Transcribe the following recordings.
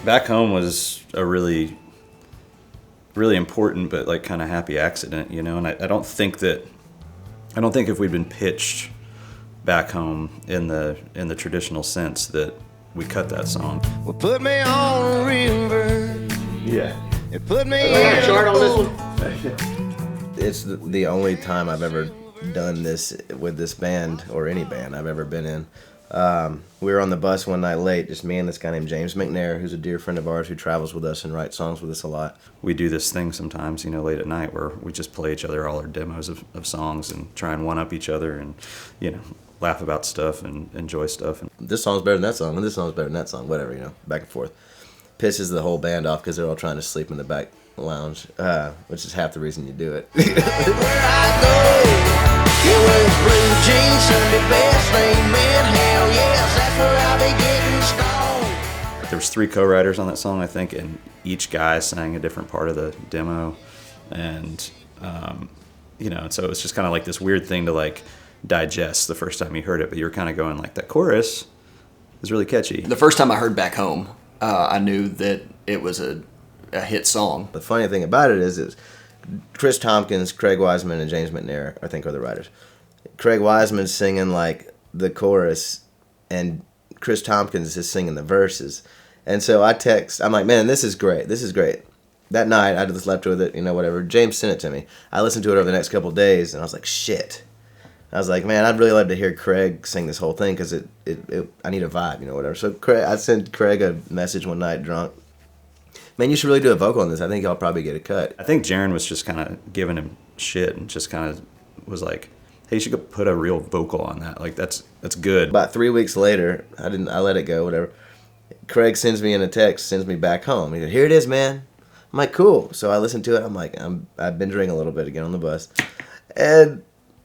Back Home was a really, really important but like kind of happy accident, you know. And I don't think if we'd been pitched Back Home in the traditional sense that we cut that song. Well, put me on a river. Yeah. And put me a chart on this one. It's the only time I've ever done this with this band, or any band I've ever been in. We were on the bus one night late, just me and this guy named James McNair, who's a dear friend of ours who travels with us and writes songs with us a lot. We do this thing sometimes, you know, late at night where we just play each other all our demos of songs and try and one-up each other and, you know, laugh about stuff and enjoy stuff. And this song's better than that song, and this song's better than that song, whatever, you know, back and forth. Pisses the whole band off because they're all trying to sleep in the back lounge, which is half the reason you do it. where I go. You wear blue jeans, Sunday best, amen, hell yes, that's where I be getting stoned. There was 3 co-writers on that song, I think, and each guy sang a different part of the demo. And, you know, so it was just kind of like this weird thing to like digest the first time you heard it, but you were kind of going like, that chorus is really catchy. The first time I heard Back Home, I knew that it was a hit song. The funny thing about it is Chris Tompkins, Craig Wiseman, and James McNair, I think, are the writers. Craig Wiseman's singing like the chorus, and Chris Tompkins is singing the verses. And so I'm like, man, this is great. This is great. That night, I just left with it, you know, whatever. James sent it to me. I listened to it over the next couple of days, and I was like, shit. I was like, man, I'd really love to hear Craig sing this whole thing because I need a vibe, you know, whatever. So I sent Craig a message one night drunk. Man, you should really do a vocal on this. I think y'all probably get a cut. I think Jaron was just kind of giving him shit and just kind of was like, hey, you should go put a real vocal on that. Like, that's good. About 3 weeks later, I let it go, whatever. Craig sends me in a text, sends me Back Home. He said, here it is, man. I'm like, cool. So I listened to it. I'm like, I've been drinking a little bit again on the bus. And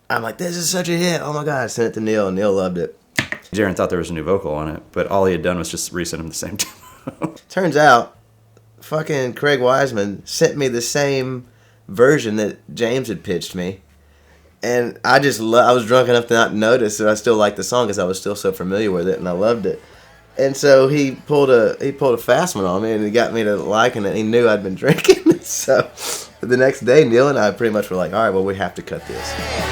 I'm like, this is such a hit. Oh, my God. I sent it to Neil, and Neil loved it. Jaron thought there was a new vocal on it, but all he had done was just resend him the same demo. Turns out, fucking Craig Wiseman sent me the same version that James had pitched me. And I was drunk enough to not notice that I still liked the song because I was still so familiar with it, and I loved it. And so he pulled a fast one on me, and he got me to liking it. He knew I'd been drinking. So the next day, Neil and I pretty much were like, all right, well, we have to cut this.